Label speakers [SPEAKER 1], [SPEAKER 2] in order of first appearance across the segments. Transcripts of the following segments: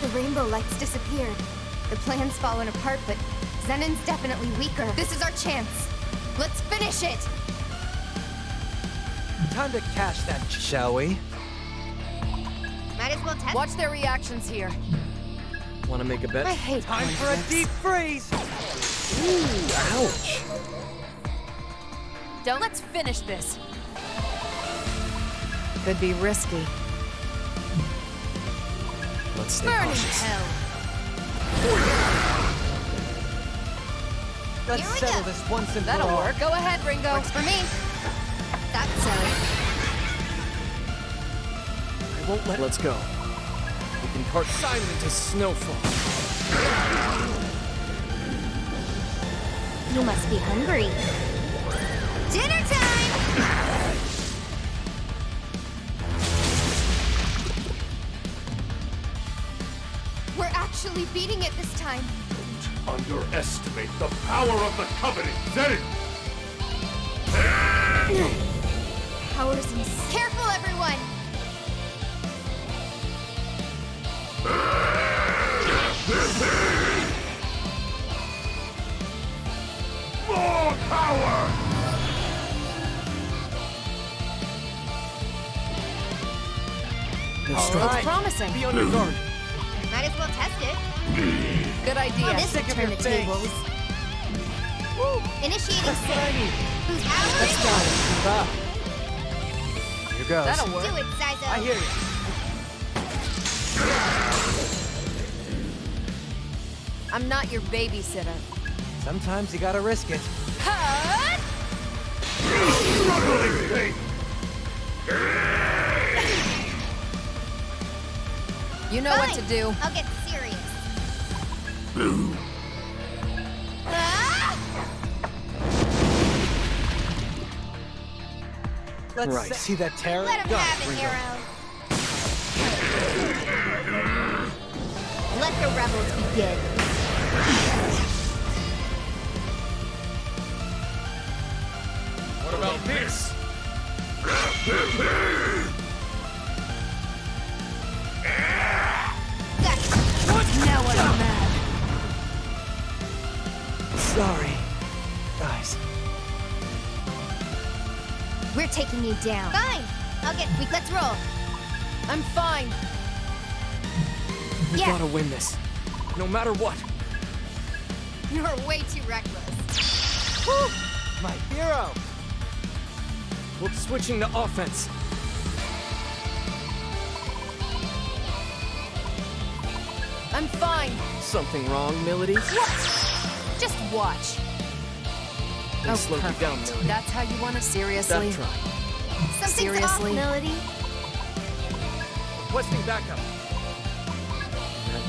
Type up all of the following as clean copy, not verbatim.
[SPEAKER 1] The rainbow lights disappeared. The plan's fallen apart, but Zenon's definitely weaker. This is our chance. Let's finish it!
[SPEAKER 2] Time to cash that, shall we?
[SPEAKER 1] Might as well test.
[SPEAKER 3] Watch their reactions here.
[SPEAKER 2] Want to make a bet?
[SPEAKER 3] I hate
[SPEAKER 2] Time for a deep freeze! Ooh, ouch!
[SPEAKER 3] Let's finish this. Could be risky.
[SPEAKER 2] Let's stay
[SPEAKER 3] Burning
[SPEAKER 2] cautious.
[SPEAKER 3] hell.
[SPEAKER 2] Let's
[SPEAKER 1] Here we
[SPEAKER 2] settle
[SPEAKER 1] go.
[SPEAKER 2] this once and for
[SPEAKER 3] That'll
[SPEAKER 2] all.
[SPEAKER 3] work. Go ahead, Ringo.
[SPEAKER 1] Works for me. That's so.
[SPEAKER 2] I won't let. Let's go. We can part silent as snowfall.
[SPEAKER 1] You must be hungry. Dinner time! We're actually beating it this time.
[SPEAKER 4] Don't underestimate the power of the Covenant, Zenon!
[SPEAKER 1] Powers and... Careful, everyone!
[SPEAKER 4] More power!
[SPEAKER 2] They're
[SPEAKER 3] It's
[SPEAKER 2] strong.
[SPEAKER 3] promising.
[SPEAKER 2] Be on your guard.
[SPEAKER 1] Might as well test it.
[SPEAKER 3] Good idea.
[SPEAKER 1] This will
[SPEAKER 2] sick of
[SPEAKER 1] turn
[SPEAKER 2] your
[SPEAKER 1] the
[SPEAKER 2] face.
[SPEAKER 1] tables. Woo. Initiating
[SPEAKER 2] That's what I
[SPEAKER 1] sync.
[SPEAKER 2] need.
[SPEAKER 1] Who's
[SPEAKER 2] Let's go.
[SPEAKER 1] out?
[SPEAKER 2] Move out. Here goes.
[SPEAKER 3] That'll work.
[SPEAKER 1] Do it, Saizo.
[SPEAKER 2] I hear you.
[SPEAKER 3] I'm not your babysitter.
[SPEAKER 2] Sometimes you gotta risk it.
[SPEAKER 3] Cut!
[SPEAKER 4] Struggling thing!
[SPEAKER 3] You know what
[SPEAKER 1] Fine.
[SPEAKER 3] to do.
[SPEAKER 1] I'll get serious. Ah!
[SPEAKER 2] Let's
[SPEAKER 4] Right.
[SPEAKER 2] see that terror.
[SPEAKER 1] Let him
[SPEAKER 2] Go,
[SPEAKER 1] have it,
[SPEAKER 2] Ringo.
[SPEAKER 1] Arrow. Let the rebels begin.
[SPEAKER 4] What about this?
[SPEAKER 1] Gotcha.
[SPEAKER 3] Now I'm mad.
[SPEAKER 2] Sorry, guys.
[SPEAKER 1] We're taking you down. Fine. I'll get weak. Let's roll.
[SPEAKER 3] I'm fine.
[SPEAKER 2] We
[SPEAKER 1] Yeah.
[SPEAKER 2] gotta win this. No matter what.
[SPEAKER 1] You're way too reckless.
[SPEAKER 2] Woo! My hero! We're switching to offense.
[SPEAKER 3] I'm fine.
[SPEAKER 2] Something wrong, Milady?
[SPEAKER 3] What? Just watch.
[SPEAKER 2] They slowed you down,
[SPEAKER 3] perfect.
[SPEAKER 2] Milady.
[SPEAKER 3] That's how you want it? Seriously?
[SPEAKER 2] That try.
[SPEAKER 1] Something's off,
[SPEAKER 3] Seriously?
[SPEAKER 1] Melody.
[SPEAKER 2] Requesting backup.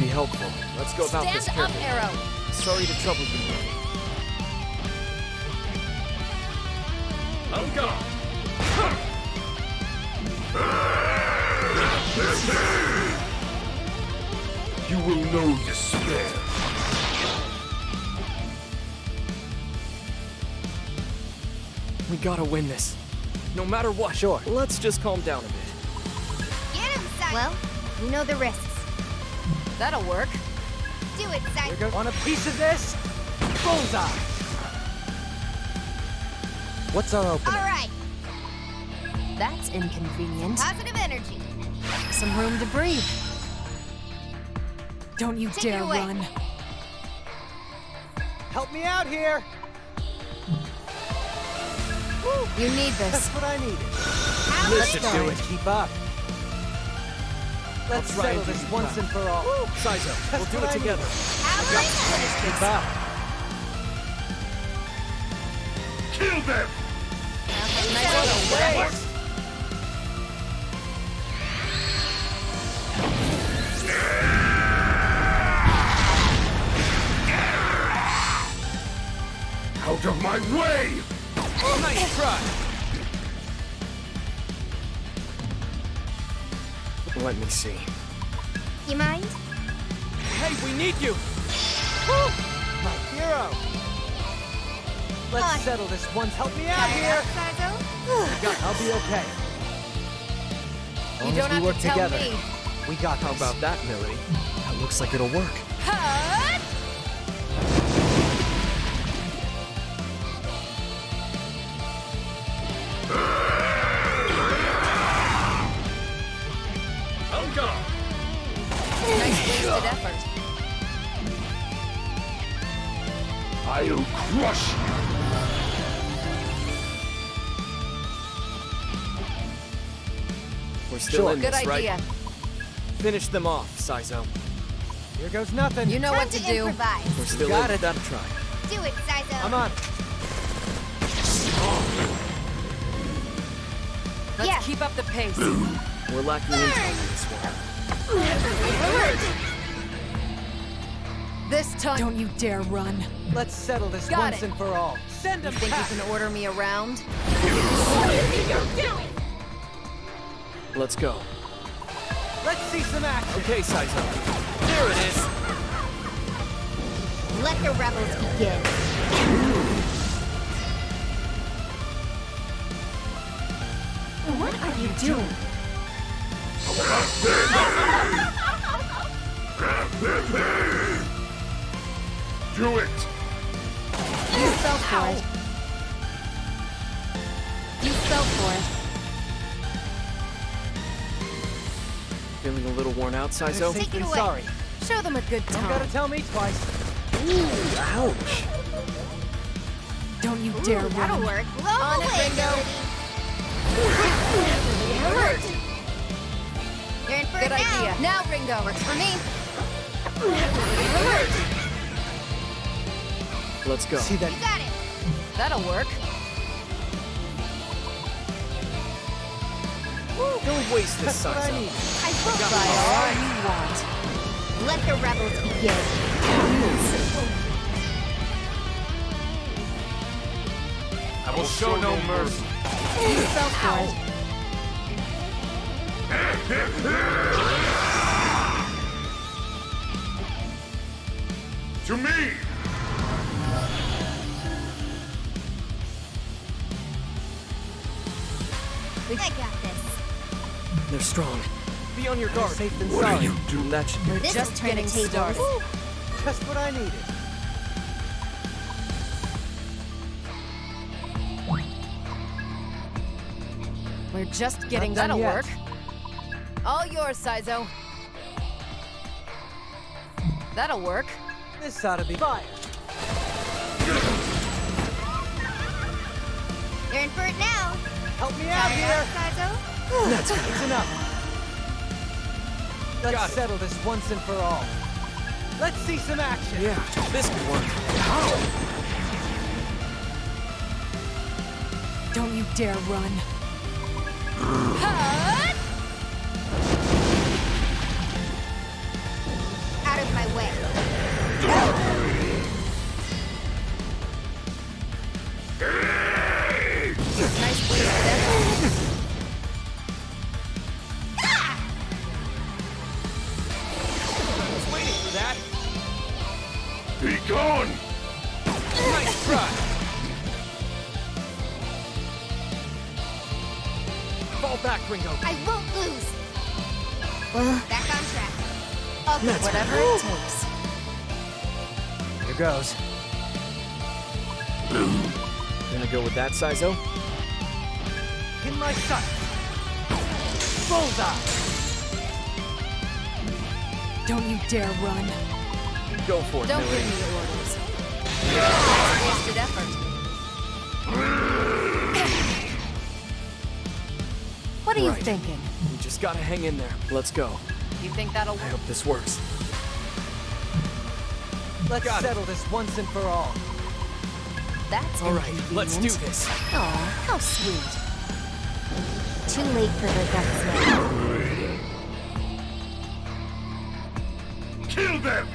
[SPEAKER 2] helpful. Let's go about this
[SPEAKER 3] Stand up,
[SPEAKER 2] carefully.
[SPEAKER 3] Arrow.
[SPEAKER 2] Sorry to trouble you.
[SPEAKER 4] Anga! You will know despair.
[SPEAKER 2] We gotta win this. No matter what.
[SPEAKER 5] Sure.
[SPEAKER 2] Let's just calm down a bit.
[SPEAKER 1] Get him, Saizo! Well, we know the risks.
[SPEAKER 3] That'll work.
[SPEAKER 1] Do it, Saizo!
[SPEAKER 5] Want a piece of this? Bullseye! What's our opening?
[SPEAKER 1] Alright,
[SPEAKER 3] That's inconvenient.
[SPEAKER 1] positive energy.
[SPEAKER 3] Some room to breathe. Don't you
[SPEAKER 1] Take it
[SPEAKER 3] dare
[SPEAKER 1] away.
[SPEAKER 3] run.
[SPEAKER 5] Help me out here!
[SPEAKER 3] You need
[SPEAKER 5] That's
[SPEAKER 3] this.
[SPEAKER 5] what I needed.
[SPEAKER 3] Let's
[SPEAKER 2] Listen
[SPEAKER 3] go.
[SPEAKER 2] to it.
[SPEAKER 5] Keep up. Let's
[SPEAKER 2] try
[SPEAKER 5] settle
[SPEAKER 2] and do
[SPEAKER 5] this
[SPEAKER 2] you
[SPEAKER 5] once
[SPEAKER 2] proud.
[SPEAKER 5] and for all.
[SPEAKER 2] Saizo, we'll do
[SPEAKER 5] what
[SPEAKER 2] it
[SPEAKER 5] I
[SPEAKER 2] together.
[SPEAKER 5] Keep up.
[SPEAKER 4] Kill them! Out of my way!
[SPEAKER 2] Nice try. Let me see.
[SPEAKER 1] You mind?
[SPEAKER 2] Hey, we need you.
[SPEAKER 5] My hero! Let's
[SPEAKER 1] Fine.
[SPEAKER 5] settle this once. Help me out
[SPEAKER 1] Tired
[SPEAKER 5] here!
[SPEAKER 1] out, Saizo?
[SPEAKER 5] I'll be okay. As
[SPEAKER 3] You
[SPEAKER 5] long
[SPEAKER 3] don't
[SPEAKER 5] as we
[SPEAKER 3] have
[SPEAKER 5] work
[SPEAKER 3] to tell
[SPEAKER 5] together,
[SPEAKER 3] me.
[SPEAKER 5] we got
[SPEAKER 2] How
[SPEAKER 5] this.
[SPEAKER 2] about that, Millie? That looks like it'll work.
[SPEAKER 3] Hut!
[SPEAKER 4] Anga!
[SPEAKER 3] Nice wasted effort.
[SPEAKER 4] I'll crush you!
[SPEAKER 2] We're still
[SPEAKER 5] Sure.
[SPEAKER 2] in
[SPEAKER 3] Good
[SPEAKER 2] this,
[SPEAKER 3] idea.
[SPEAKER 2] right? Finish them off, Saizo.
[SPEAKER 5] Here goes nothing.
[SPEAKER 3] You know
[SPEAKER 1] Time
[SPEAKER 3] what to do.
[SPEAKER 1] improvise.
[SPEAKER 2] We're still
[SPEAKER 5] got
[SPEAKER 2] in.
[SPEAKER 5] it.
[SPEAKER 2] Gotta try.
[SPEAKER 1] Do it, Saizo!
[SPEAKER 5] I'm on.
[SPEAKER 3] Let's
[SPEAKER 1] Yeah.
[SPEAKER 3] keep up the pace.
[SPEAKER 2] We're lacking intel on this one.
[SPEAKER 3] This time. Don't you dare run.
[SPEAKER 5] Let's settle this
[SPEAKER 3] Got
[SPEAKER 5] once
[SPEAKER 3] it.
[SPEAKER 5] and for all. Send him
[SPEAKER 3] Think you
[SPEAKER 5] back.
[SPEAKER 3] can order me around?
[SPEAKER 2] Let's go.
[SPEAKER 5] Let's see some action.
[SPEAKER 2] Okay, Saizo. There it is.
[SPEAKER 1] Let the rebels begin. What are you doing?
[SPEAKER 4] Do it!
[SPEAKER 3] You fell for it. You fell for it.
[SPEAKER 2] Feeling a little worn out, Saizo?
[SPEAKER 1] Take it
[SPEAKER 5] I'm
[SPEAKER 1] away.
[SPEAKER 5] sorry.
[SPEAKER 3] Show them a good
[SPEAKER 5] Don't gotta
[SPEAKER 3] time.
[SPEAKER 5] tell me twice.
[SPEAKER 2] Ooh, ouch.
[SPEAKER 3] Don't you dare
[SPEAKER 1] Ooh, that'll
[SPEAKER 3] run.
[SPEAKER 1] work. Blow
[SPEAKER 3] On it,
[SPEAKER 1] away,
[SPEAKER 3] Ringo.
[SPEAKER 1] Hurt. You're in for
[SPEAKER 3] Good
[SPEAKER 1] it now.
[SPEAKER 3] idea. Now, Ringo.
[SPEAKER 1] Works for me.
[SPEAKER 2] Let's go.
[SPEAKER 5] See that?
[SPEAKER 1] You got it.
[SPEAKER 3] That'll work.
[SPEAKER 2] Don't waste this,
[SPEAKER 5] That's what I
[SPEAKER 2] Saizo.
[SPEAKER 5] need.
[SPEAKER 1] I will
[SPEAKER 3] Try
[SPEAKER 1] fly.
[SPEAKER 3] all you want.
[SPEAKER 1] Let the rebels begin.
[SPEAKER 4] I will show no mercy.
[SPEAKER 3] You fell for it.
[SPEAKER 4] To me!
[SPEAKER 1] I got this.
[SPEAKER 2] They're strong. Be on your guard.
[SPEAKER 5] Safe than
[SPEAKER 4] What are
[SPEAKER 5] sorry.
[SPEAKER 4] you doing?
[SPEAKER 2] That should do it.
[SPEAKER 1] This
[SPEAKER 3] Just
[SPEAKER 1] is turning
[SPEAKER 3] getting
[SPEAKER 1] tables.
[SPEAKER 3] started.
[SPEAKER 5] Just what I needed.
[SPEAKER 3] We're just getting.
[SPEAKER 5] Not done
[SPEAKER 3] That'll
[SPEAKER 5] yet.
[SPEAKER 3] work. All yours, Saizo. That'll work.
[SPEAKER 5] This ought to be fire.
[SPEAKER 1] You're in for it now.
[SPEAKER 5] Help me out
[SPEAKER 1] Tired
[SPEAKER 5] here.
[SPEAKER 1] out, Saizo?
[SPEAKER 2] That's good.
[SPEAKER 5] It's enough. Let's
[SPEAKER 2] Got it.
[SPEAKER 5] settle this once and for all. Let's see some action.
[SPEAKER 2] Yeah, this could work.
[SPEAKER 3] Don't you dare run. Hut!
[SPEAKER 1] Out of
[SPEAKER 4] gone!
[SPEAKER 2] Nice try! Fall back, Ringo.
[SPEAKER 1] I won't lose. Well, back on track. Okay,
[SPEAKER 2] That's
[SPEAKER 3] Whatever
[SPEAKER 2] right.
[SPEAKER 3] it takes.
[SPEAKER 5] Here goes.
[SPEAKER 2] Gonna go with that, Saizo?
[SPEAKER 5] In my sight. Bullseye.
[SPEAKER 3] Don't you dare run.
[SPEAKER 2] Go for it,
[SPEAKER 3] Don't
[SPEAKER 2] Millie.
[SPEAKER 3] give me orders. Wasted effort. What are you
[SPEAKER 2] Right.
[SPEAKER 3] thinking?
[SPEAKER 2] We just gotta hang in there. Let's go.
[SPEAKER 3] You think that'll
[SPEAKER 2] I
[SPEAKER 3] work?
[SPEAKER 2] hope this works.
[SPEAKER 5] Let's
[SPEAKER 2] Got it.
[SPEAKER 5] settle this once and for all.
[SPEAKER 3] That's
[SPEAKER 2] All right, let's do
[SPEAKER 3] inconvenient.
[SPEAKER 2] this.
[SPEAKER 3] Aw, how sweet.
[SPEAKER 1] Too late for regrets now.
[SPEAKER 4] Kill them!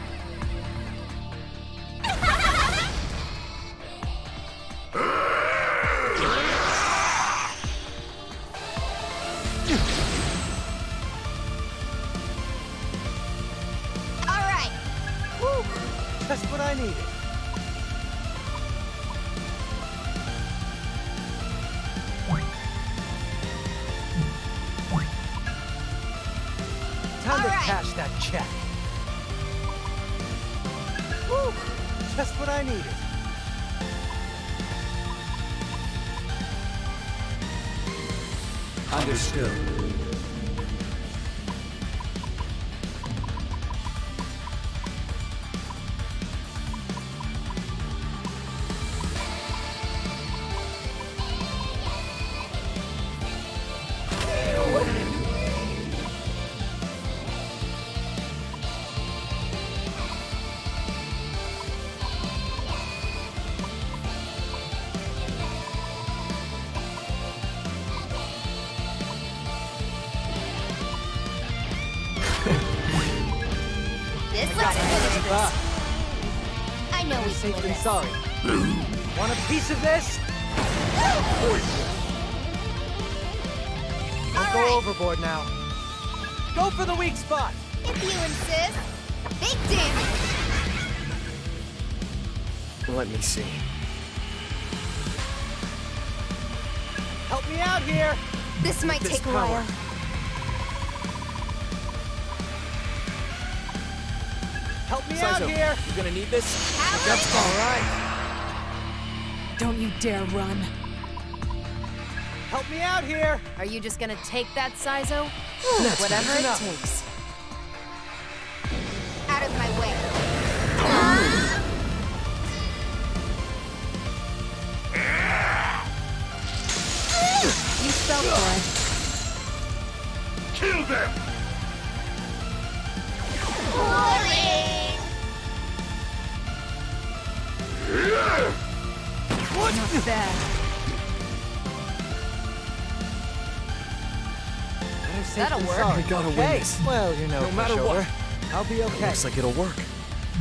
[SPEAKER 1] All right.
[SPEAKER 5] Woo! Just what I needed. Time to
[SPEAKER 1] All right.
[SPEAKER 5] cash that check. Woo! Just what I needed.
[SPEAKER 4] Understood.
[SPEAKER 1] This looks good.
[SPEAKER 5] Ah,
[SPEAKER 1] I know we can
[SPEAKER 5] safe
[SPEAKER 1] win
[SPEAKER 5] than
[SPEAKER 1] this.
[SPEAKER 5] sorry. Want a piece of this? Don't
[SPEAKER 1] All
[SPEAKER 5] go
[SPEAKER 1] right.
[SPEAKER 5] overboard now. Go for the weak spot.
[SPEAKER 1] If you insist. Big damage.
[SPEAKER 2] Let me see.
[SPEAKER 5] Help me out here.
[SPEAKER 1] This might
[SPEAKER 2] This
[SPEAKER 1] take a
[SPEAKER 2] power.
[SPEAKER 1] while.
[SPEAKER 5] Help me out
[SPEAKER 2] Saizo,
[SPEAKER 5] here.
[SPEAKER 2] you gonna need this?
[SPEAKER 5] That's all right.
[SPEAKER 3] Don't you dare run.
[SPEAKER 5] Help me out here.
[SPEAKER 3] Are you just gonna take that, Saizo?
[SPEAKER 2] That's
[SPEAKER 3] Whatever it
[SPEAKER 5] enough.
[SPEAKER 3] takes.
[SPEAKER 1] Out of my way.
[SPEAKER 3] You fell for
[SPEAKER 4] Kill them!
[SPEAKER 1] Boring.
[SPEAKER 3] it. Not bad.
[SPEAKER 5] Better safe
[SPEAKER 3] That'll
[SPEAKER 5] than
[SPEAKER 3] work.
[SPEAKER 5] sorry.
[SPEAKER 2] We gotta win
[SPEAKER 5] Okay.
[SPEAKER 2] this.
[SPEAKER 5] Well, you know,
[SPEAKER 2] No matter
[SPEAKER 5] pushover.
[SPEAKER 2] what.
[SPEAKER 5] I'll be okay.
[SPEAKER 2] Looks like it'll work.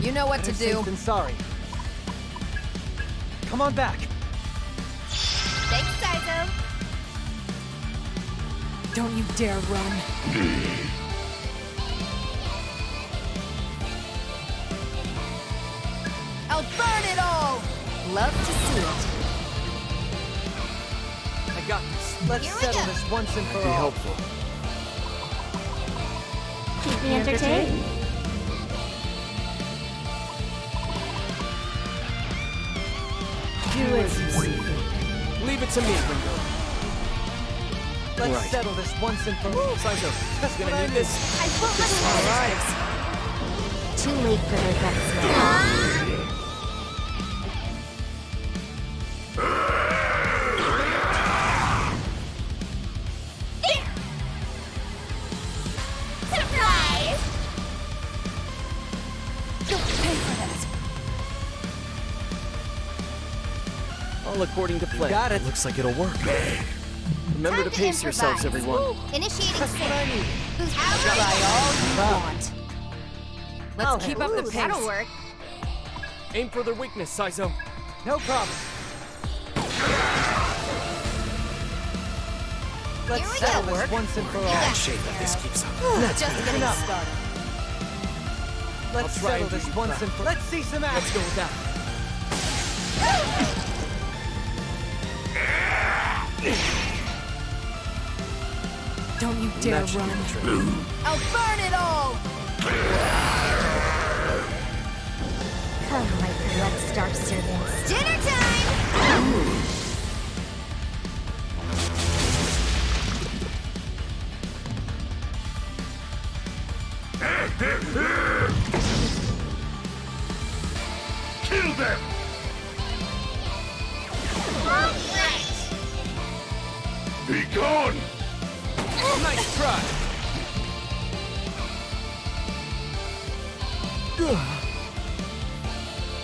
[SPEAKER 3] You know what to
[SPEAKER 5] Better
[SPEAKER 3] do.
[SPEAKER 5] safe than sorry. Come on back.
[SPEAKER 1] Thanks, Saizo.
[SPEAKER 3] Don't you dare run. I'll burn it all! Love to see it.
[SPEAKER 2] I got this.
[SPEAKER 5] Let's
[SPEAKER 1] Here we
[SPEAKER 5] settle
[SPEAKER 1] go.
[SPEAKER 5] this once and for
[SPEAKER 2] Be
[SPEAKER 5] all.
[SPEAKER 2] helpful.
[SPEAKER 1] Keep me entertained.
[SPEAKER 3] Do as you see fit.
[SPEAKER 2] Leave it to me, Ringo.
[SPEAKER 5] Let's
[SPEAKER 2] Right.
[SPEAKER 5] settle this once and for all.
[SPEAKER 2] Saizo,
[SPEAKER 5] Just
[SPEAKER 2] you
[SPEAKER 5] what
[SPEAKER 2] gonna
[SPEAKER 5] I
[SPEAKER 2] need
[SPEAKER 5] need.
[SPEAKER 2] this?
[SPEAKER 1] I won't let you
[SPEAKER 5] All right.
[SPEAKER 1] Too late for regrets now. Surprise!
[SPEAKER 3] You'll pay for that.
[SPEAKER 2] All according to plan.
[SPEAKER 5] got it.
[SPEAKER 2] Looks like it'll work. Remember
[SPEAKER 1] Time
[SPEAKER 2] to pace yourselves,
[SPEAKER 1] improvise.
[SPEAKER 2] everyone.
[SPEAKER 1] Initiating
[SPEAKER 5] Just what I
[SPEAKER 1] sync.
[SPEAKER 5] need.
[SPEAKER 1] Who's
[SPEAKER 3] Try all you
[SPEAKER 5] Ah.
[SPEAKER 3] want. Let's keep up the
[SPEAKER 1] Ooh,
[SPEAKER 3] pace.
[SPEAKER 1] that'll work.
[SPEAKER 2] Aim for their weakness, Saizo.
[SPEAKER 5] No problem. Let's
[SPEAKER 1] Here we
[SPEAKER 5] settle
[SPEAKER 1] go.
[SPEAKER 5] this once and for all.
[SPEAKER 1] Yeah.
[SPEAKER 2] Shame that this keeps up.
[SPEAKER 3] Just getting
[SPEAKER 5] enough.
[SPEAKER 3] started.
[SPEAKER 5] Let's
[SPEAKER 2] I'll try
[SPEAKER 5] settle
[SPEAKER 2] and do
[SPEAKER 5] this
[SPEAKER 2] you
[SPEAKER 5] once
[SPEAKER 2] proud.
[SPEAKER 5] and for. Let's see some
[SPEAKER 2] Let's
[SPEAKER 5] action.
[SPEAKER 2] go with that.
[SPEAKER 3] Don't you dare
[SPEAKER 2] That should
[SPEAKER 3] run.
[SPEAKER 2] do the trick.
[SPEAKER 3] I'll burn it all!
[SPEAKER 1] Come, my blood star servants. Dinner time!
[SPEAKER 4] Kill them! Be gone!
[SPEAKER 2] Nice try.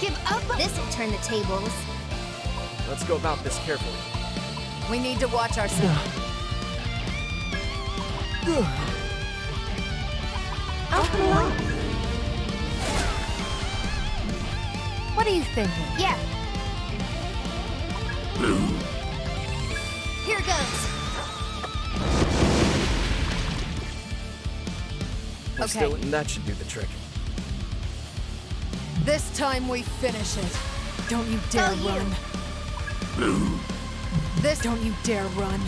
[SPEAKER 1] Give up! This'll turn the tables.
[SPEAKER 2] Let's go about this carefully.
[SPEAKER 3] We need to watch ourselves.
[SPEAKER 1] Oh, come on.
[SPEAKER 3] What are you thinking?
[SPEAKER 1] Yeah. Here goes.
[SPEAKER 2] We're
[SPEAKER 3] Okay.
[SPEAKER 2] still, and that should do the trick.
[SPEAKER 3] This time we finish it. Don't you dare
[SPEAKER 1] Oh, you.
[SPEAKER 3] run. This don't you dare run.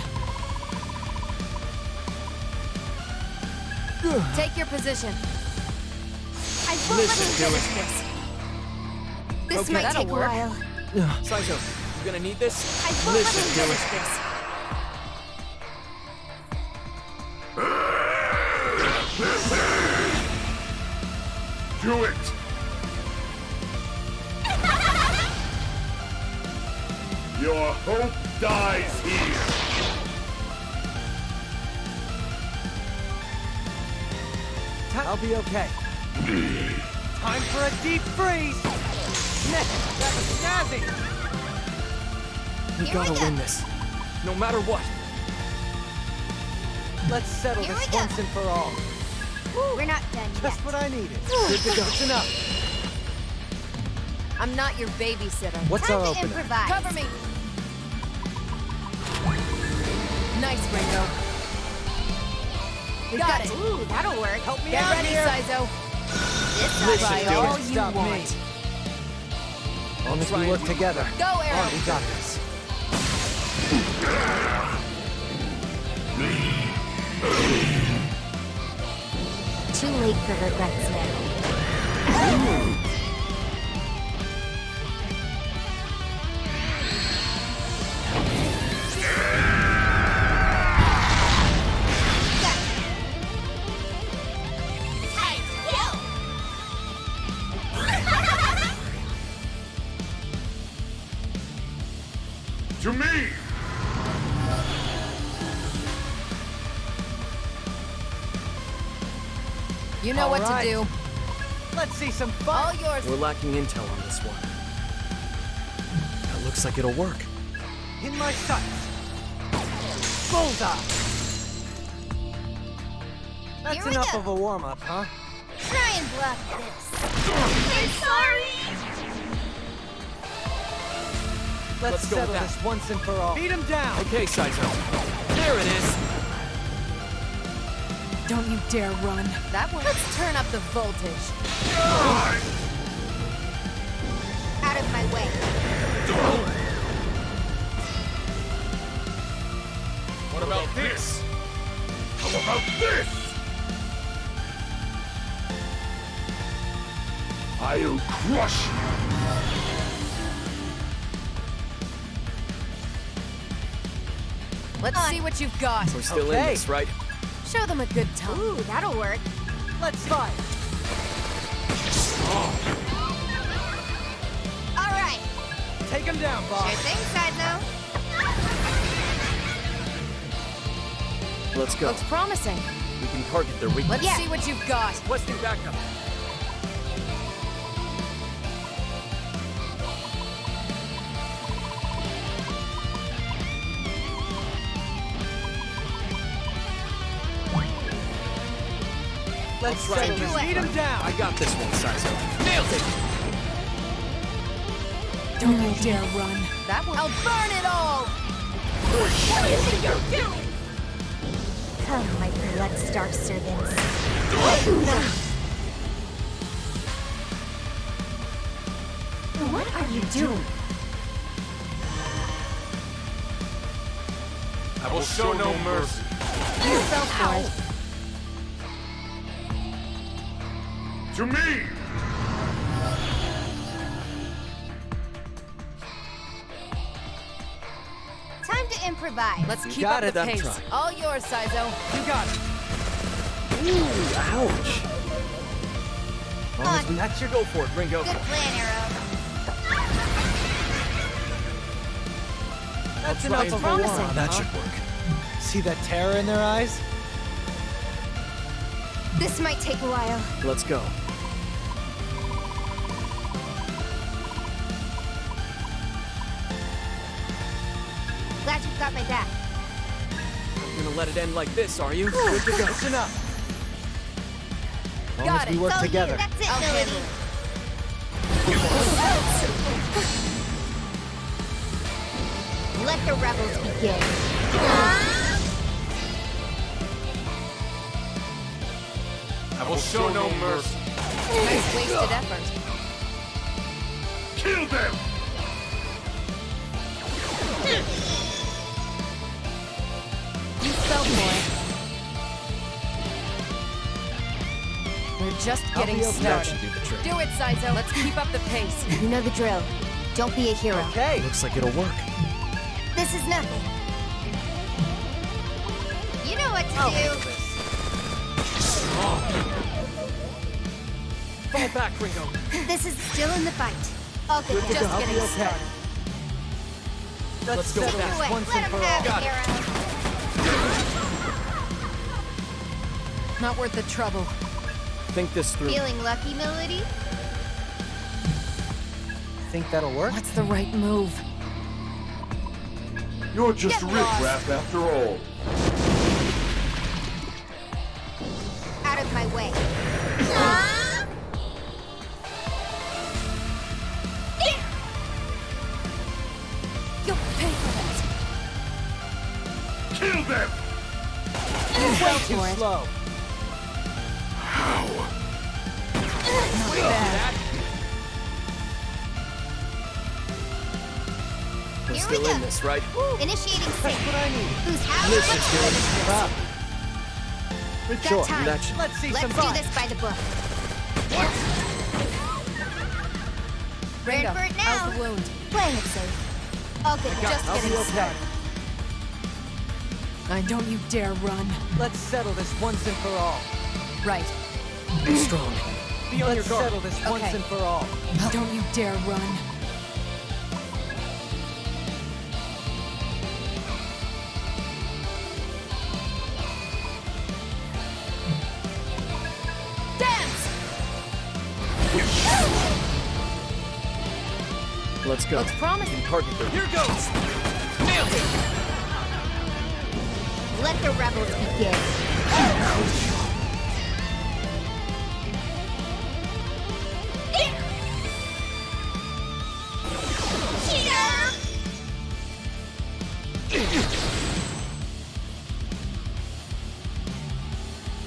[SPEAKER 3] Take your position.
[SPEAKER 1] I won't let
[SPEAKER 2] Listen,
[SPEAKER 1] you
[SPEAKER 2] do
[SPEAKER 1] finish
[SPEAKER 2] it.
[SPEAKER 1] this. This
[SPEAKER 2] Okay,
[SPEAKER 1] might
[SPEAKER 3] that'll
[SPEAKER 1] take
[SPEAKER 3] work.
[SPEAKER 1] a while.
[SPEAKER 2] Saizo, you gonna need this?
[SPEAKER 1] I won't let
[SPEAKER 2] Listen,
[SPEAKER 1] you
[SPEAKER 2] do
[SPEAKER 1] finish
[SPEAKER 2] it.
[SPEAKER 1] this.
[SPEAKER 4] Do it! Your hope dies here!
[SPEAKER 5] I'll be okay. Time for a deep freeze. Nick, that was snazzy.
[SPEAKER 2] We
[SPEAKER 1] Here
[SPEAKER 2] gotta
[SPEAKER 1] we go.
[SPEAKER 2] win this. No matter what.
[SPEAKER 5] Let's settle
[SPEAKER 1] Here
[SPEAKER 5] this
[SPEAKER 1] we go.
[SPEAKER 5] once and for all.
[SPEAKER 1] We're not done yet.
[SPEAKER 5] Just what I needed.
[SPEAKER 2] Good to go.
[SPEAKER 5] It's enough.
[SPEAKER 3] I'm not your babysitter.
[SPEAKER 5] What's
[SPEAKER 1] Time
[SPEAKER 5] our
[SPEAKER 1] to
[SPEAKER 5] opener?
[SPEAKER 1] improvise.
[SPEAKER 3] Cover me. Nice, Ringo.
[SPEAKER 1] We've
[SPEAKER 3] Got
[SPEAKER 1] got
[SPEAKER 3] it.
[SPEAKER 1] Ooh, that'll work.
[SPEAKER 5] Help me
[SPEAKER 3] Get
[SPEAKER 5] out
[SPEAKER 3] ready,
[SPEAKER 5] here.
[SPEAKER 3] Saizo.
[SPEAKER 1] This
[SPEAKER 2] Listen,
[SPEAKER 3] Try
[SPEAKER 2] do
[SPEAKER 3] all
[SPEAKER 2] it.
[SPEAKER 3] you
[SPEAKER 5] Stop me.
[SPEAKER 3] want.
[SPEAKER 5] Only if
[SPEAKER 2] try
[SPEAKER 5] we
[SPEAKER 2] and
[SPEAKER 5] work
[SPEAKER 2] do
[SPEAKER 5] together.
[SPEAKER 3] Go,
[SPEAKER 5] All
[SPEAKER 3] Aaron.
[SPEAKER 5] right, we got this.
[SPEAKER 1] Too late for regrets now.
[SPEAKER 4] To me!
[SPEAKER 3] You know
[SPEAKER 5] All
[SPEAKER 3] what
[SPEAKER 5] right.
[SPEAKER 3] to do.
[SPEAKER 5] Let's see some
[SPEAKER 3] All
[SPEAKER 5] fun.
[SPEAKER 3] yours.
[SPEAKER 2] We're lacking intel on this one. That looks like it'll work.
[SPEAKER 5] In my sights. Bullseye. That's
[SPEAKER 1] Here we
[SPEAKER 5] enough
[SPEAKER 1] go.
[SPEAKER 5] of a warm-up, huh?
[SPEAKER 1] Try and bluff this. I'm sorry.
[SPEAKER 5] Let's
[SPEAKER 2] go with
[SPEAKER 5] settle
[SPEAKER 2] that.
[SPEAKER 5] this once and for all. Beat him down.
[SPEAKER 2] Okay, Saizo. There it is.
[SPEAKER 3] Don't you dare run. That one. Let's turn up the voltage.
[SPEAKER 1] Out of my way.
[SPEAKER 4] What about this? How about this? I'll crush you!
[SPEAKER 3] Let's see what you've got.
[SPEAKER 2] We're still in
[SPEAKER 5] Okay.
[SPEAKER 2] this, right?
[SPEAKER 3] Show them a good time.
[SPEAKER 1] Ooh, that'll work.
[SPEAKER 5] Let's fight.
[SPEAKER 1] All right.
[SPEAKER 5] Take him down,
[SPEAKER 1] Sure
[SPEAKER 5] boss.
[SPEAKER 1] thing, Saizo.
[SPEAKER 2] Let's go.
[SPEAKER 3] Looks promising.
[SPEAKER 2] We can target their weakness.
[SPEAKER 3] Let's
[SPEAKER 1] Yeah.
[SPEAKER 3] see what you've got.
[SPEAKER 2] Requesting backup.
[SPEAKER 5] Let's
[SPEAKER 2] try
[SPEAKER 5] settle
[SPEAKER 2] and
[SPEAKER 5] this.
[SPEAKER 1] do it.
[SPEAKER 5] Beat him down.
[SPEAKER 2] I got this one, Saizo. Nailed it!
[SPEAKER 3] Don't you dare run. That one. I'll burn it all.
[SPEAKER 1] Come, my blood star servants.
[SPEAKER 3] are you doing?
[SPEAKER 4] I will show no mercy.
[SPEAKER 3] You fell for it.
[SPEAKER 4] To me!
[SPEAKER 1] Time to improvise.
[SPEAKER 3] Let's keep
[SPEAKER 5] got
[SPEAKER 3] up
[SPEAKER 5] it,
[SPEAKER 3] the
[SPEAKER 5] I'm
[SPEAKER 3] pace.
[SPEAKER 5] trying.
[SPEAKER 3] All yours, Saizo.
[SPEAKER 5] You got it.
[SPEAKER 2] Ooh, ouch.
[SPEAKER 1] Come on.
[SPEAKER 5] That's your go for it, Ringo.
[SPEAKER 1] Good plan, Arrow.
[SPEAKER 5] That's
[SPEAKER 2] try
[SPEAKER 5] enough of a
[SPEAKER 3] promising.
[SPEAKER 5] warm,
[SPEAKER 2] That
[SPEAKER 5] huh?
[SPEAKER 2] should work.
[SPEAKER 5] See that terror in their eyes?
[SPEAKER 1] This might take a while.
[SPEAKER 2] Let's go.
[SPEAKER 1] Glad you've got my back.
[SPEAKER 2] You're gonna let it end like this, are you?
[SPEAKER 5] Good to go. That's enough. As long
[SPEAKER 3] Got
[SPEAKER 5] as we
[SPEAKER 3] it.
[SPEAKER 5] work
[SPEAKER 1] It's all
[SPEAKER 5] together.
[SPEAKER 1] you. That's it,
[SPEAKER 3] I'll
[SPEAKER 1] Melody.
[SPEAKER 3] handle
[SPEAKER 1] Let the rebels begin.
[SPEAKER 4] I will show no mercy.
[SPEAKER 3] Nice wasted effort.
[SPEAKER 4] Kill them!
[SPEAKER 3] You fell for it. We're just getting
[SPEAKER 5] be okay.
[SPEAKER 2] That
[SPEAKER 3] started.
[SPEAKER 2] should do the trick.
[SPEAKER 3] Do it, Saizo. Let's keep up the pace.
[SPEAKER 1] You know the drill. Don't be a hero.
[SPEAKER 5] Okay.
[SPEAKER 2] Looks like it'll work.
[SPEAKER 1] This is nothing. You know what to
[SPEAKER 5] I'll
[SPEAKER 1] do.
[SPEAKER 5] handle this.
[SPEAKER 2] Fall back, Ringo.
[SPEAKER 1] This is still in the fight. I'll get
[SPEAKER 5] Good to
[SPEAKER 1] there.
[SPEAKER 5] go.
[SPEAKER 3] Just
[SPEAKER 5] I'll be
[SPEAKER 3] getting
[SPEAKER 5] okay.
[SPEAKER 3] started.
[SPEAKER 5] Let's
[SPEAKER 2] go
[SPEAKER 5] settle
[SPEAKER 2] back.
[SPEAKER 5] this
[SPEAKER 1] Wait,
[SPEAKER 5] once
[SPEAKER 1] let
[SPEAKER 5] and
[SPEAKER 1] him
[SPEAKER 5] for all.
[SPEAKER 1] have
[SPEAKER 2] Got
[SPEAKER 1] it,
[SPEAKER 2] it.
[SPEAKER 1] Arrow.
[SPEAKER 3] Not worth the trouble.
[SPEAKER 2] Think this through.
[SPEAKER 1] Feeling lucky, Melody?
[SPEAKER 5] Think that'll work?
[SPEAKER 3] What's the right move?
[SPEAKER 4] You're just
[SPEAKER 1] Get lost.
[SPEAKER 4] riffraff after all.
[SPEAKER 1] Out of my way.
[SPEAKER 3] You'll pay for that.
[SPEAKER 4] Kill them!
[SPEAKER 5] Way too
[SPEAKER 3] for it.
[SPEAKER 5] slow.
[SPEAKER 3] Not bad.
[SPEAKER 2] We're
[SPEAKER 1] Here we
[SPEAKER 2] still
[SPEAKER 1] go.
[SPEAKER 2] in this, right?
[SPEAKER 1] Initiating sync.
[SPEAKER 5] What I need.
[SPEAKER 1] Who's out?
[SPEAKER 2] This
[SPEAKER 1] Let's
[SPEAKER 2] is
[SPEAKER 1] do
[SPEAKER 2] good.
[SPEAKER 1] this.
[SPEAKER 5] Give up.
[SPEAKER 1] We've
[SPEAKER 5] Sure,
[SPEAKER 1] got time.
[SPEAKER 2] That should...
[SPEAKER 5] Let's see
[SPEAKER 1] Let's
[SPEAKER 5] some
[SPEAKER 1] do
[SPEAKER 5] fun.
[SPEAKER 1] this by the book.
[SPEAKER 3] Ringo,
[SPEAKER 1] Ready for it now?
[SPEAKER 3] how's the wound?
[SPEAKER 1] Playing it safe. All good.
[SPEAKER 3] Just
[SPEAKER 5] I'll be
[SPEAKER 3] getting
[SPEAKER 5] okay.
[SPEAKER 3] started. Don't you dare run.
[SPEAKER 5] Let's settle this once and for all.
[SPEAKER 3] Right.
[SPEAKER 2] Be strong. Be on your
[SPEAKER 5] Let's
[SPEAKER 2] guard.
[SPEAKER 5] settle this once
[SPEAKER 3] Okay.
[SPEAKER 5] and for all.
[SPEAKER 3] Don't you dare run. Dance!
[SPEAKER 2] Let's go.
[SPEAKER 3] Looks promising.
[SPEAKER 2] You can target them. Here goes!
[SPEAKER 3] Nailed it!
[SPEAKER 1] Let the rebels begin.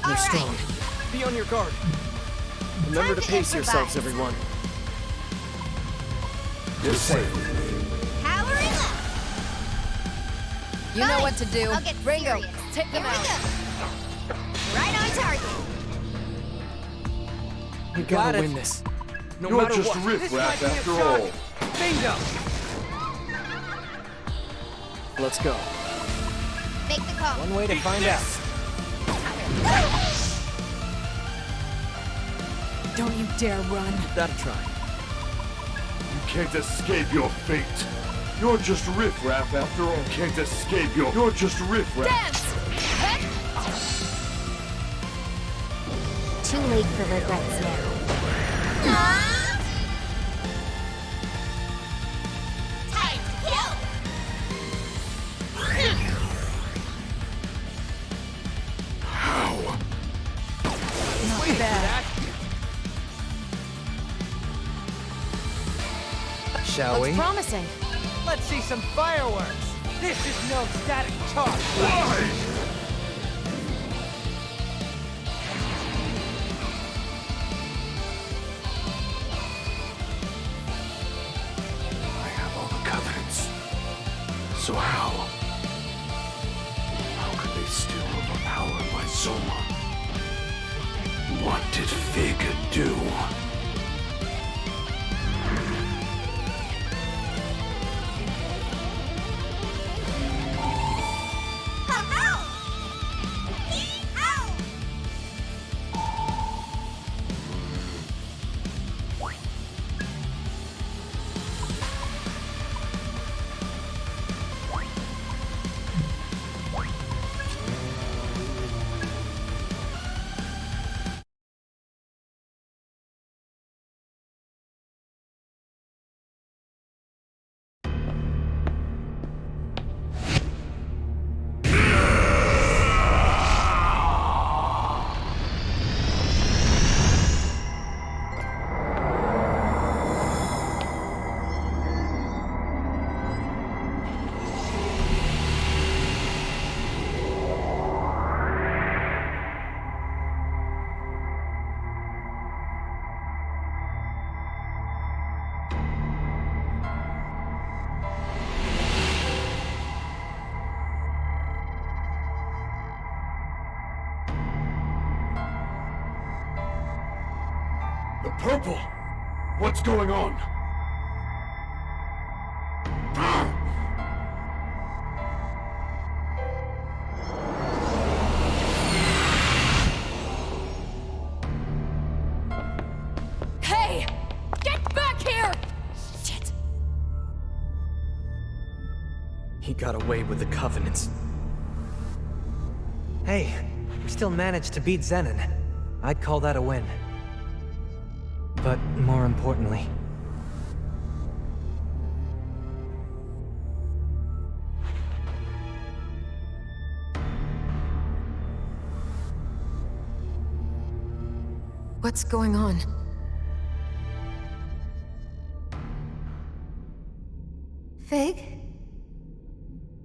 [SPEAKER 2] They're
[SPEAKER 1] All
[SPEAKER 2] strong.
[SPEAKER 1] right.
[SPEAKER 2] Be on your guard. Remember
[SPEAKER 1] Time
[SPEAKER 2] to
[SPEAKER 1] to
[SPEAKER 2] pace yourselves,
[SPEAKER 1] improvise.
[SPEAKER 2] everyone.
[SPEAKER 4] You're safe.
[SPEAKER 1] Powering up.
[SPEAKER 3] You know
[SPEAKER 1] Fine.
[SPEAKER 3] what to do.
[SPEAKER 1] I'll get
[SPEAKER 3] Ringo,
[SPEAKER 1] serious.
[SPEAKER 3] take them
[SPEAKER 1] Here we
[SPEAKER 3] out.
[SPEAKER 1] go. Right on target.
[SPEAKER 2] We
[SPEAKER 5] got
[SPEAKER 2] gotta
[SPEAKER 5] it.
[SPEAKER 2] win this. No
[SPEAKER 4] You're
[SPEAKER 2] matter
[SPEAKER 4] just
[SPEAKER 2] what.
[SPEAKER 5] This might
[SPEAKER 4] riffraff
[SPEAKER 5] be a
[SPEAKER 4] after
[SPEAKER 5] shot.
[SPEAKER 4] all.
[SPEAKER 5] Bingo!
[SPEAKER 2] Let's go.
[SPEAKER 1] Make the call.
[SPEAKER 5] One way to find out.
[SPEAKER 3] Don't you dare run.
[SPEAKER 2] That'll try.
[SPEAKER 4] You can't escape your fate. You're just riffraff after all. You can't escape your... You're just riffraff.
[SPEAKER 3] Dance!
[SPEAKER 1] Too late for regrets now. Time to kill.
[SPEAKER 3] Not bad.
[SPEAKER 5] Shall
[SPEAKER 3] Looks
[SPEAKER 5] we?
[SPEAKER 3] promising.
[SPEAKER 5] Let's see some fireworks. This is no static talk.
[SPEAKER 4] Why? What did Fig do? The purple! What's going on?
[SPEAKER 3] Hey! Get back here! Shit!
[SPEAKER 2] He got away with the Covenants.
[SPEAKER 5] Hey, we still managed to beat Zenon. I'd call that a win. But more importantly...
[SPEAKER 3] What's going on?
[SPEAKER 1] Fig?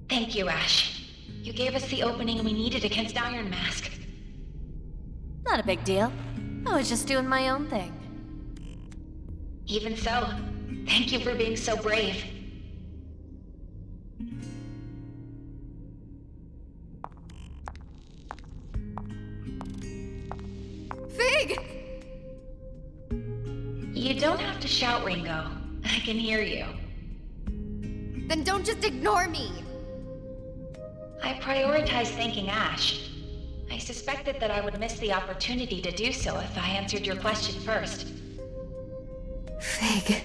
[SPEAKER 6] Thank you, Ash. You gave us the opening we needed against Iron Mask.
[SPEAKER 3] Not a big deal. I was just doing my own thing.
[SPEAKER 6] Even so, thank you for being so brave.
[SPEAKER 1] Fig!
[SPEAKER 6] You don't have to shout, Ringo. I can hear you.
[SPEAKER 1] Then don't just ignore me!
[SPEAKER 6] I prioritized thanking Ash. I suspected that I would miss the opportunity to do so if I answered your question first.
[SPEAKER 1] Fig.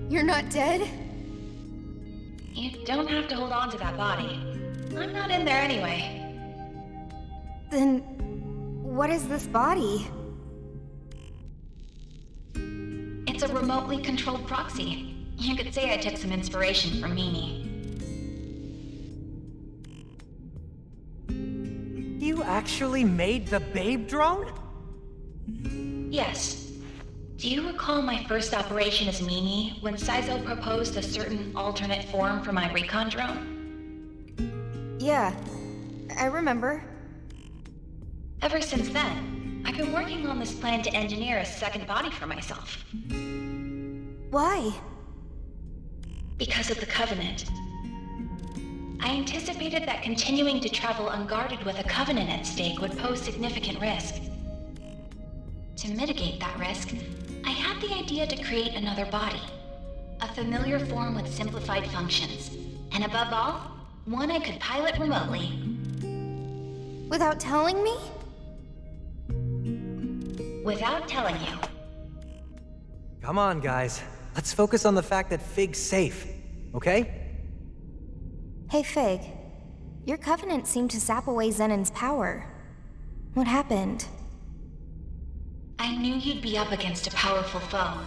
[SPEAKER 1] You're not dead?
[SPEAKER 6] You don't have to hold on to that body. I'm not in there anyway.
[SPEAKER 1] Then... what is this body?
[SPEAKER 6] It's a remotely controlled proxy. You could say I took some inspiration from Mimi.
[SPEAKER 5] You actually made the babe drone?
[SPEAKER 6] Yes. Do you recall my first operation as Mimi, when Saizo proposed a certain alternate form for my recon drone?
[SPEAKER 1] Yeah, I remember.
[SPEAKER 6] Ever since then, I've been working on this plan to engineer a second body for myself.
[SPEAKER 1] Why?
[SPEAKER 6] Because of the Covenant. I anticipated that continuing to travel unguarded with a Covenant at stake would pose significant risk. To mitigate that risk, I had the idea to create another body. A familiar form with simplified functions. And above all, one I could pilot remotely.
[SPEAKER 1] Without telling me?
[SPEAKER 6] Without telling you.
[SPEAKER 5] Come on, guys. Let's focus on the fact that Fig's safe, okay?
[SPEAKER 1] Hey, Fig. Your Covenant seemed to sap away Zenon's power. What happened?
[SPEAKER 6] I knew you'd be up against a powerful foe.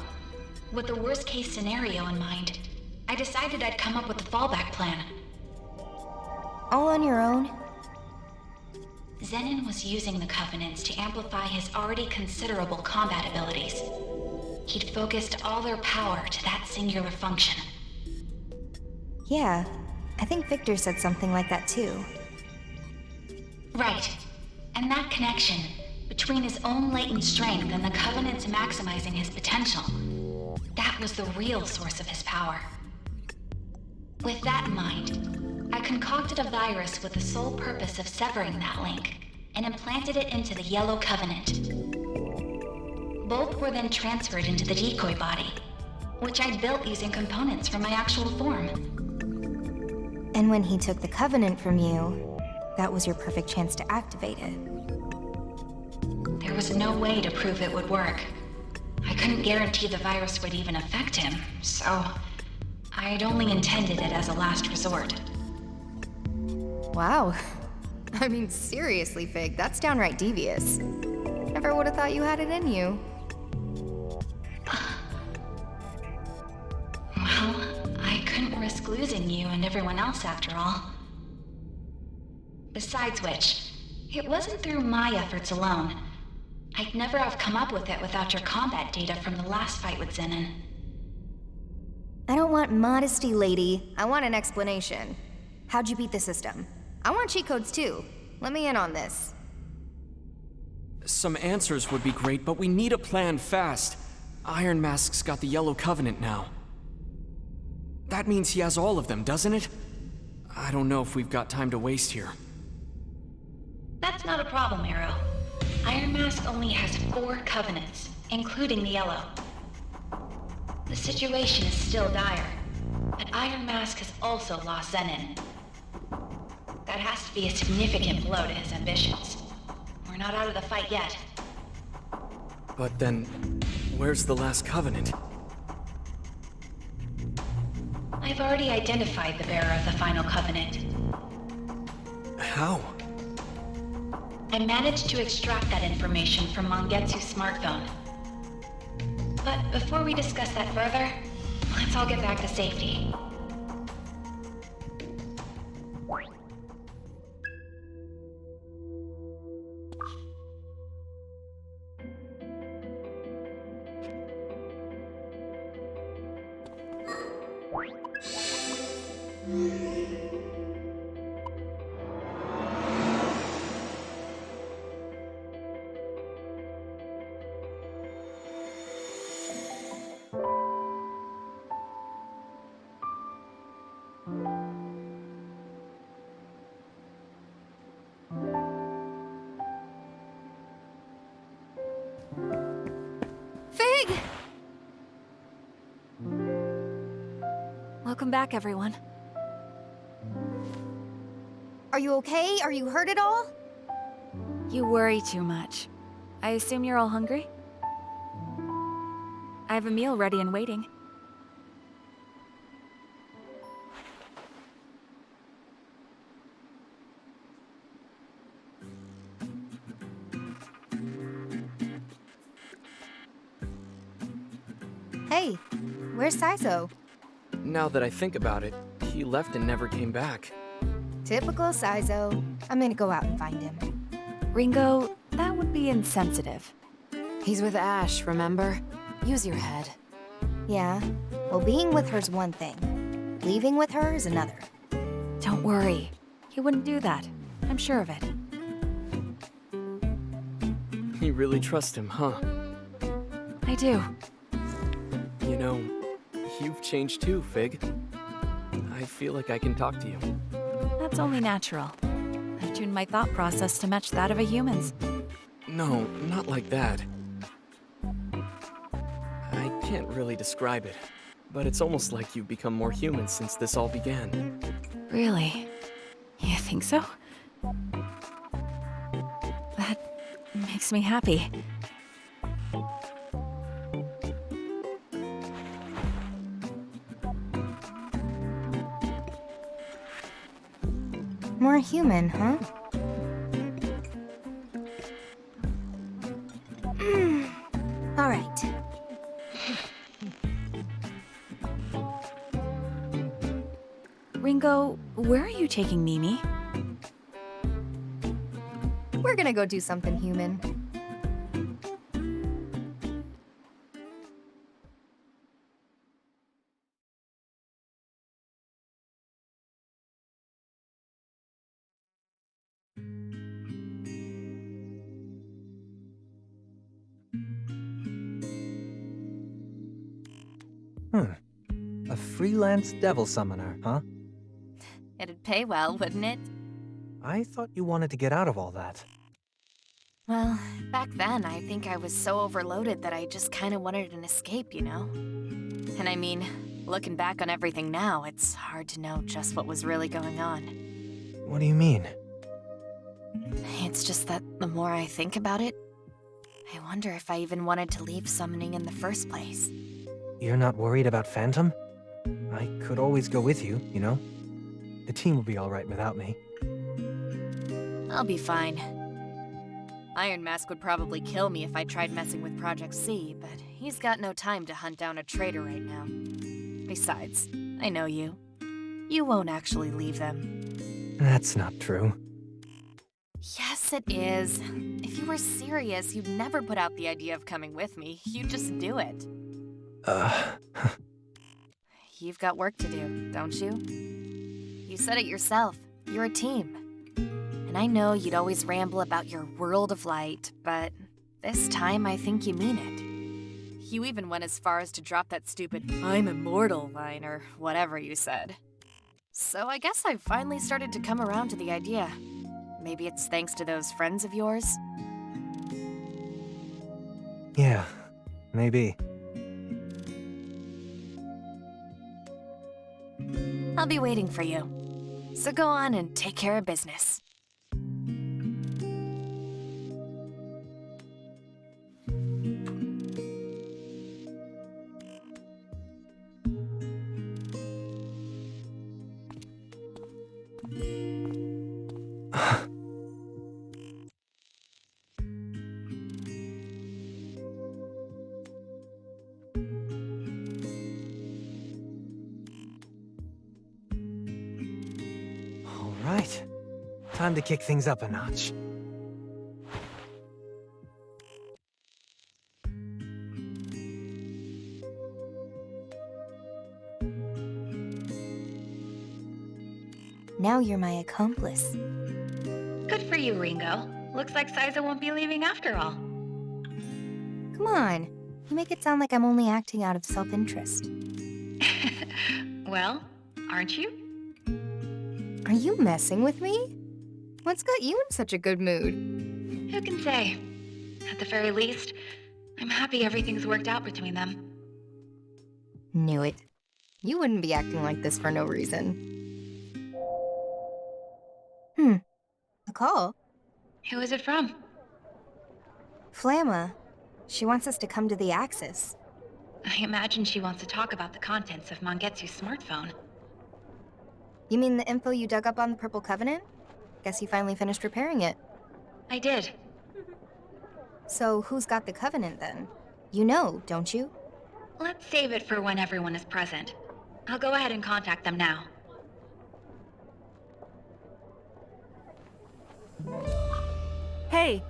[SPEAKER 6] With the worst-case scenario in mind, I decided I'd come up with a fallback plan.
[SPEAKER 1] All on your own?
[SPEAKER 6] Zenon was using the Covenants to amplify his already considerable combat abilities. He'd focused all their power to that singular function.
[SPEAKER 1] Yeah, I think Victor said something like that too.
[SPEAKER 6] Right. And that connection, between his own latent strength and the Covenant's maximizing his potential, that was the real source of his power. With that in mind, I concocted a virus with the sole purpose of severing that link, and implanted it into the Yellow Covenant. Both were then transferred into the decoy body, which I built using components from my actual form.
[SPEAKER 1] And when he took the Covenant from you, that was your perfect chance to activate it.
[SPEAKER 6] There was no way to prove it would work. I couldn't guarantee the virus would even affect him, so I'd only intended it as a last resort.
[SPEAKER 1] Wow. I mean, seriously, Fig, that's downright devious. Never would have thought you had it in you.
[SPEAKER 6] Well, I couldn't risk losing you and everyone else after all. Besides which, it wasn't through my efforts alone. I'd never have come up with it without your combat data from the last fight with Zenon.
[SPEAKER 1] I don't want modesty, lady. I want an explanation. How'd you beat the system? I want cheat codes too. Let me in on this.
[SPEAKER 2] Some answers would be great, but we need a plan fast. Iron Mask's got the Yellow Covenant now. That means he has all of them, doesn't it? I don't know if we've got time to waste here.
[SPEAKER 6] That's not a problem, Arrow. Iron Mask only has 4 covenants, including the Yellow. The situation is still dire, but Iron Mask has also lost Zenon. That has to be a significant blow to his ambitions. We're not out of the fight yet.
[SPEAKER 2] But then, where's the last Covenant?
[SPEAKER 6] I've already identified the bearer of the final covenant.
[SPEAKER 2] How?
[SPEAKER 6] I managed to extract that information from Mangetsu's smartphone. But before we discuss that further, let's all get back to safety.
[SPEAKER 1] Fig!
[SPEAKER 7] Welcome back, everyone.
[SPEAKER 1] Are you okay? Are you hurt at all?
[SPEAKER 7] You worry too much. I assume you're all hungry? I have a meal ready and waiting.
[SPEAKER 1] Hey, where's Saizo?
[SPEAKER 2] Now that I think about it, he left and never came back.
[SPEAKER 1] Typical Saizo. I'm gonna go out and find him.
[SPEAKER 7] Ringo, that would be insensitive.
[SPEAKER 8] He's with Ash, remember? Use your head.
[SPEAKER 1] Yeah, well, being with her's one thing. Leaving with her is another.
[SPEAKER 7] Don't worry. He wouldn't do that. I'm sure of it.
[SPEAKER 2] You really trust him, huh?
[SPEAKER 7] I do.
[SPEAKER 2] You know, you've changed too, Fig. I feel like I can talk to you.
[SPEAKER 7] That's only natural. I've tuned my thought process to match that of a human's.
[SPEAKER 2] No, not like that. I can't really describe it, but it's almost like you've become more human since this all began.
[SPEAKER 7] Really? You think so? That makes me happy.
[SPEAKER 1] More human, huh? All right.
[SPEAKER 7] Ringo, where are you taking Mimi?
[SPEAKER 1] We're gonna go do something human.
[SPEAKER 5] A freelance devil summoner, huh?
[SPEAKER 3] It'd pay well, wouldn't it?
[SPEAKER 5] I thought you wanted to get out of all that.
[SPEAKER 7] Well, back then, I think I was so overloaded that I just kinda wanted an escape, you know? And I mean, looking back on everything now, it's hard to know just what was really going on.
[SPEAKER 5] What do you mean?
[SPEAKER 7] It's just that the more I think about it, I wonder if I even wanted to leave summoning in the first place.
[SPEAKER 5] You're not worried about Phantom? I could always go with you, you know? The team will be alright without me.
[SPEAKER 7] I'll be fine. Iron Mask would probably kill me if I tried messing with Project C, but he's got no time to hunt down a traitor right now. Besides, I know you. You won't actually leave them.
[SPEAKER 5] That's not true.
[SPEAKER 7] Yes, it is. If you were serious, you'd never put out the idea of coming with me. You'd just do it. You've got work to do, don't you? You said it yourself. You're a team. And I know you'd always ramble about your world of light, but this time I think you mean it. You even went as far as to drop that stupid "I'm immortal" line or whatever you said. So I guess I've finally started to come around to the idea. Maybe it's thanks to those friends of yours?
[SPEAKER 5] Yeah, maybe.
[SPEAKER 7] I'll be waiting for you. So go on and take care of business.
[SPEAKER 5] Alright. Time to kick things up a notch.
[SPEAKER 1] Now you're my accomplice.
[SPEAKER 6] Good for you, Ringo. Looks like Saizo won't be leaving after all.
[SPEAKER 1] Come on. You make it sound like I'm only acting out of self-interest.
[SPEAKER 6] Well, aren't you?
[SPEAKER 1] Are you messing with me? What's got you in such a good mood?
[SPEAKER 6] Who can say? At the very least, I'm happy everything's worked out between them.
[SPEAKER 1] Knew it. You wouldn't be acting like this for no reason. A call?
[SPEAKER 6] Who is it from?
[SPEAKER 1] Flamma. She wants us to come to the Axis.
[SPEAKER 6] I imagine she wants to talk about the contents of Mangetsu's smartphone.
[SPEAKER 1] You mean the info you dug up on the Purple Covenant? Guess you finally finished repairing it.
[SPEAKER 6] I did.
[SPEAKER 1] So who's got the Covenant then? You know, don't you?
[SPEAKER 6] Let's save it for when everyone is present. I'll go ahead and contact them now.
[SPEAKER 7] Hey!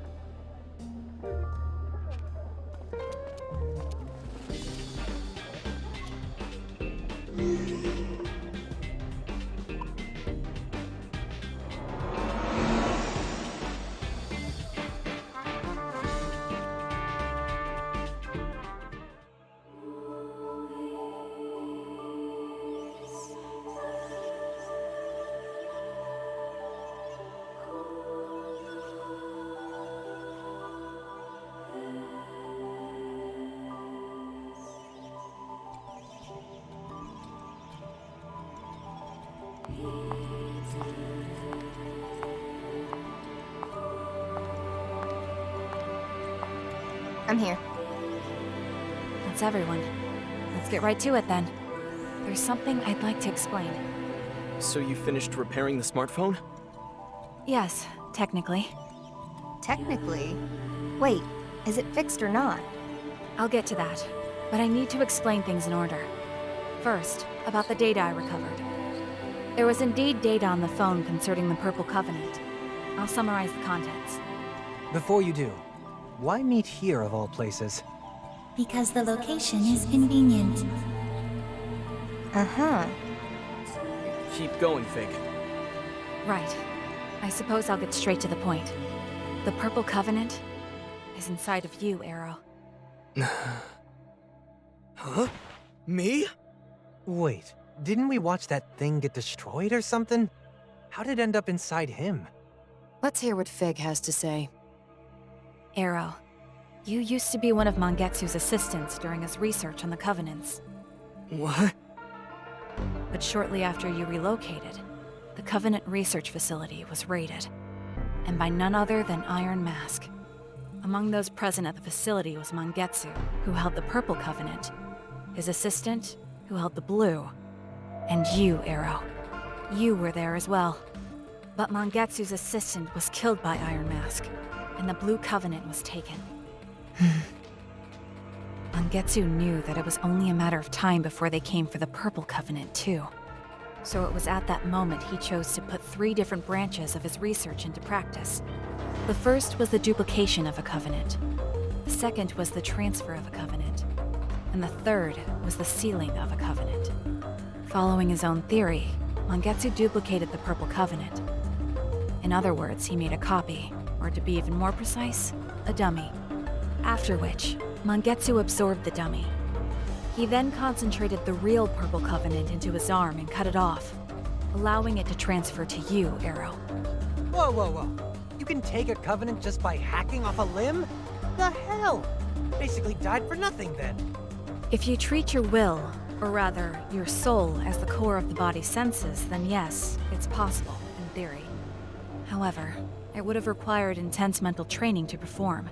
[SPEAKER 1] I'm here.
[SPEAKER 7] That's everyone. Let's get right to it then. There's something I'd like to explain.
[SPEAKER 2] So you finished repairing the smartphone?
[SPEAKER 7] Yes, technically.
[SPEAKER 1] Technically. Wait, is it fixed or not?
[SPEAKER 7] I'll get to that, but I need to explain things in order. First, about the data I recovered. There was indeed data on the phone concerning the Purple Covenant. I'll summarize the contents.
[SPEAKER 5] Before you do, why meet here of all places?
[SPEAKER 9] Because the location is convenient.
[SPEAKER 1] Uh-huh.
[SPEAKER 2] Keep going, Fig.
[SPEAKER 7] Right. I suppose I'll get straight to the point. The Purple Covenant is inside of you, Arrow.
[SPEAKER 2] Huh? Me?
[SPEAKER 5] Wait, didn't we watch that thing get destroyed or something? How did it end up inside him?
[SPEAKER 8] Let's hear what Fig has to say.
[SPEAKER 10] Arrow, you used to be one of Mangetsu's assistants during his research on the Covenants.
[SPEAKER 2] What?
[SPEAKER 10] But shortly after you relocated, the Covenant research facility was raided, and by none other than Iron Mask. Among those present at the facility was Mangetsu, who held the Purple Covenant, his assistant, who held the Blue, and you, Arrow. You were there as well. But Mangetsu's assistant was killed by Iron Mask, and the Blue Covenant was taken. Mangetsu knew that it was only a matter of time before they came for the Purple Covenant, too. So it was at that moment he chose to put 3 different branches of his research into practice. The first was the duplication of a covenant. The second was the transfer of a covenant. And the third was the sealing of a covenant. Following his own theory, Mangetsu duplicated the Purple Covenant. In other words, he made a copy, or to be even more precise, a dummy. After which, Mangetsu absorbed the dummy. He then concentrated the real Purple Covenant into his arm and cut it off, allowing it to transfer to you, Arrow.
[SPEAKER 5] Whoa, whoa, whoa. You can take a Covenant just by hacking off a limb? The hell? Basically died for nothing then.
[SPEAKER 10] If you treat your will, or rather, your soul, as the core of the body's senses, then yes, it's possible, in theory. However, it would have required intense mental training to perform.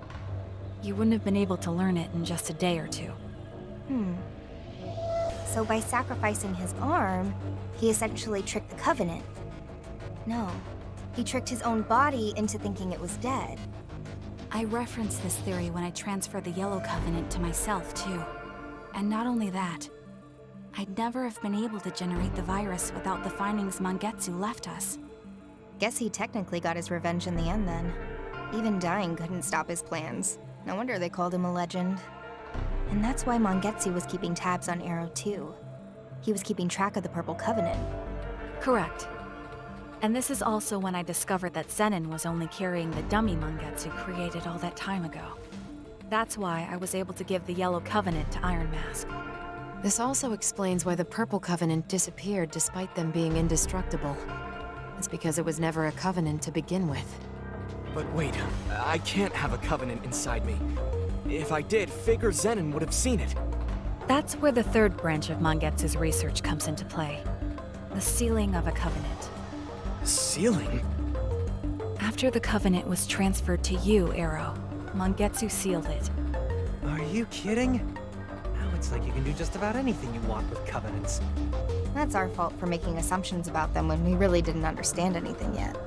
[SPEAKER 10] You wouldn't have been able to learn it in just a day or two.
[SPEAKER 1] So by sacrificing his arm, he essentially tricked the Covenant. No, he tricked his own body into thinking it was dead.
[SPEAKER 10] I referenced this theory when I transferred the Yellow Covenant to myself, too. And not only that, I'd never have been able to generate the virus without the findings Mangetsu left us.
[SPEAKER 1] Guess he technically got his revenge in the end then. Even dying couldn't stop his plans. No wonder they called him a legend. And that's why Mangetsu was keeping tabs on Arrow too. He was keeping track of the Purple Covenant.
[SPEAKER 10] Correct. And this is also when I discovered that Zenon was only carrying the dummy Mangetsu created all that time ago. That's why I was able to give the Yellow Covenant to Iron Mask.
[SPEAKER 8] This also explains why the Purple Covenant disappeared despite them being indestructible. It's because it was never a Covenant to begin with.
[SPEAKER 2] But wait, I can't have a Covenant inside me. If I did, figure Zenon would have seen it.
[SPEAKER 10] That's where the third branch of Mangetsu's research comes into play. The sealing of a covenant.
[SPEAKER 2] Sealing?
[SPEAKER 10] After the covenant was transferred to you, Arrow, Mangetsu sealed it.
[SPEAKER 5] Are you kidding? Now it's like you can do just about anything you want with Covenants.
[SPEAKER 1] That's our fault for making assumptions about them when we really didn't understand anything yet.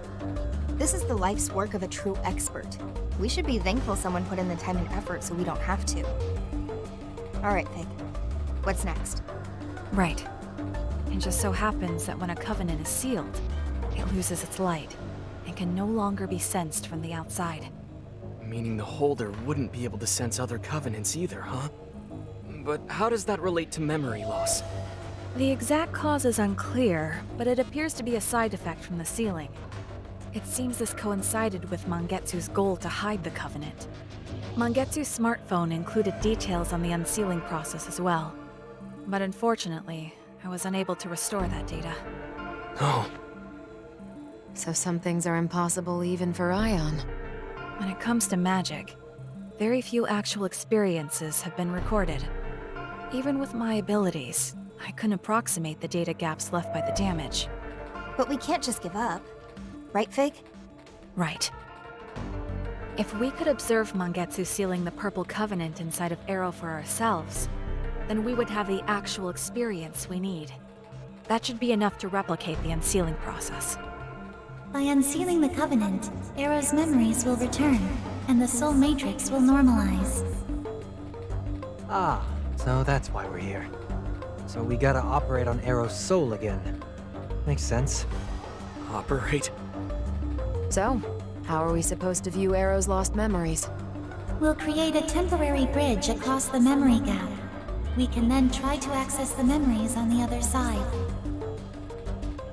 [SPEAKER 1] This is the life's work of a true expert. We should be thankful someone put in the time and effort so we don't have to. Alright, Fig. What's next?
[SPEAKER 10] Right. It just so happens that when a covenant is sealed, it loses its light and can no longer be sensed from the outside.
[SPEAKER 2] Meaning the holder wouldn't be able to sense other covenants either, huh? But how does that relate to memory loss?
[SPEAKER 10] The exact cause is unclear, but it appears to be a side effect from the sealing. It seems this coincided with Mangetsu's goal to hide the covenant. Mangetsu's smartphone included details on the unsealing process as well. But unfortunately, I was unable to restore that data.
[SPEAKER 2] Oh.
[SPEAKER 8] So some things are impossible even for Ion.
[SPEAKER 10] When it comes to magic, very few actual experiences have been recorded. Even with my abilities, I couldn't approximate the data gaps left by the damage.
[SPEAKER 1] But we can't just give up. Right, Fig?
[SPEAKER 10] Right. If we could observe Mangetsu sealing the Purple Covenant inside of Arrow for ourselves, then we would have the actual experience we need. That should be enough to replicate the unsealing process.
[SPEAKER 9] By unsealing the Covenant, Arrow's memories will return, and the Soul Matrix will normalize.
[SPEAKER 5] Ah, so that's why we're here. So we gotta operate on Arrow's soul again. Makes sense.
[SPEAKER 2] Operate?
[SPEAKER 8] So, how are we supposed to view Arrow's lost memories?
[SPEAKER 9] We'll create a temporary bridge across the memory gap. We can then try to access the memories on the other side.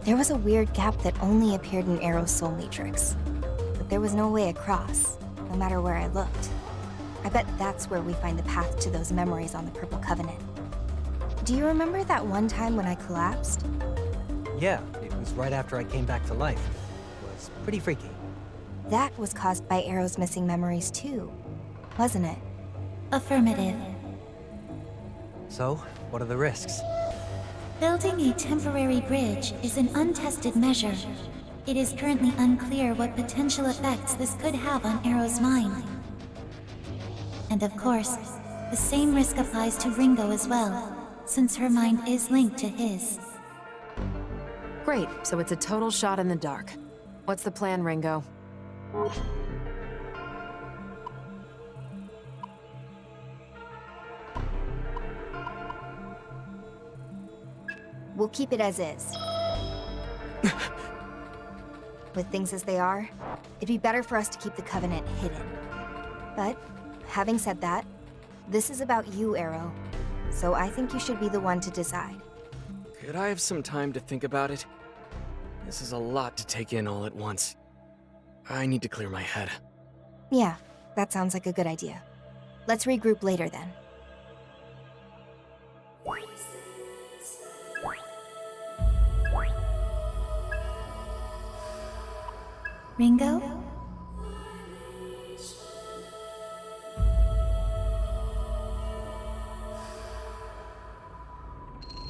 [SPEAKER 1] There was a weird gap that only appeared in Arrow's soul matrix. But there was no way across, no matter where I looked. I bet that's where we find the path to those memories on the Purple Covenant. Do you remember that one time when I collapsed?
[SPEAKER 5] Yeah, it was right after I came back to life. It was pretty freaky.
[SPEAKER 1] That was caused by Arrow's missing memories too. wasn't it?
[SPEAKER 9] Affirmative.
[SPEAKER 5] So, what are the risks?
[SPEAKER 9] Building a temporary bridge is an untested measure. It is currently unclear what potential effects this could have on Arrow's mind. And of course, the same risk applies to Ringo as well, since her mind is linked to his.
[SPEAKER 8] Great, so it's a total shot in the dark. What's the plan, Ringo?
[SPEAKER 1] We'll keep it as is. With things as they are, it'd be better for us to keep the Covenant hidden. But, having said that, this is about you, Arrow. So I think you should be the one to decide.
[SPEAKER 2] Could I have some time to think about it? This is a lot to take in all at once. I need to clear my head.
[SPEAKER 1] Yeah, that sounds like a good idea. Let's regroup later then.
[SPEAKER 9] Ringo?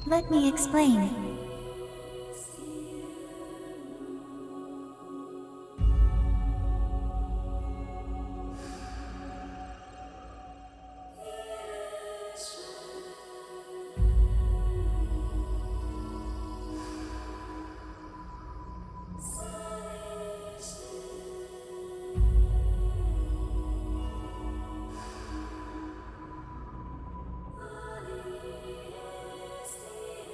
[SPEAKER 9] Let me explain.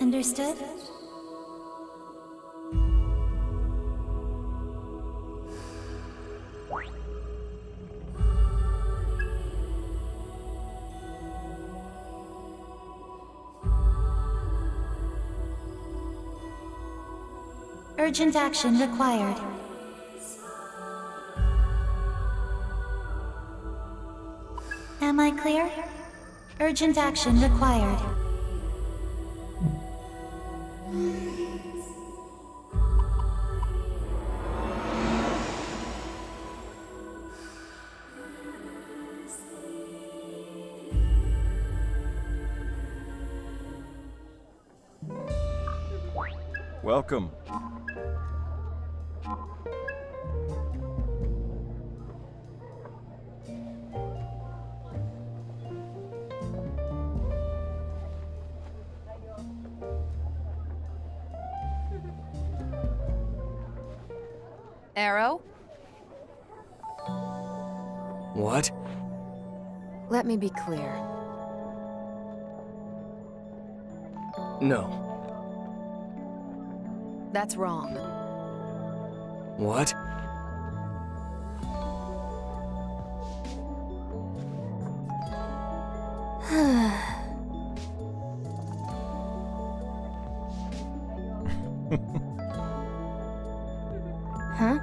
[SPEAKER 9] Understood? Urgent action required. Am I clear? Urgent action required.
[SPEAKER 4] Welcome.
[SPEAKER 8] Arrow?
[SPEAKER 2] What?
[SPEAKER 8] Let me be clear.
[SPEAKER 2] No.
[SPEAKER 8] That's wrong.
[SPEAKER 2] What?
[SPEAKER 1] Huh?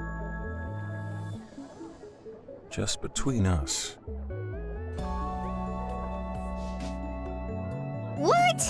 [SPEAKER 4] Just between us.
[SPEAKER 1] What?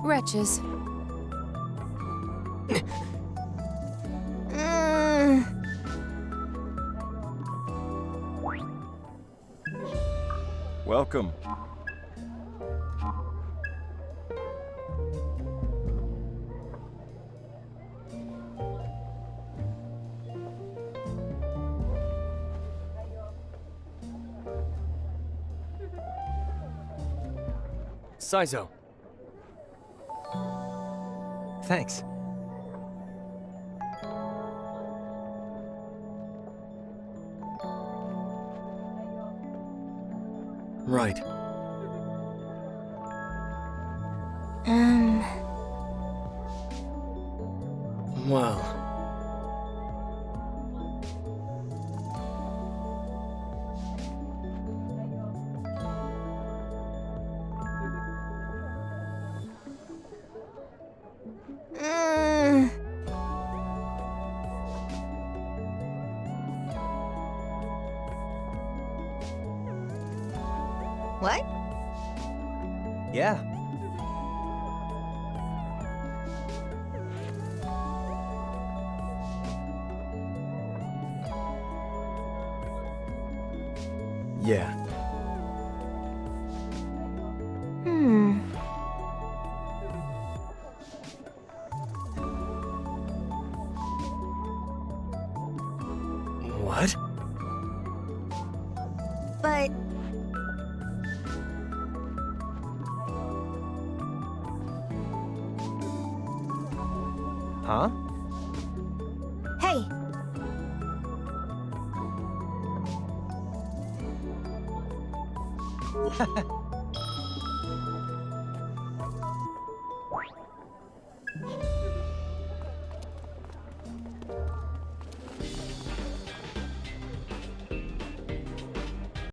[SPEAKER 8] Wretches.
[SPEAKER 4] Welcome.
[SPEAKER 2] Saizo.
[SPEAKER 5] Thanks.
[SPEAKER 2] Right. Well.
[SPEAKER 1] What?
[SPEAKER 5] Yeah. Yeah. What?
[SPEAKER 1] But...
[SPEAKER 5] Huh?
[SPEAKER 1] Hey!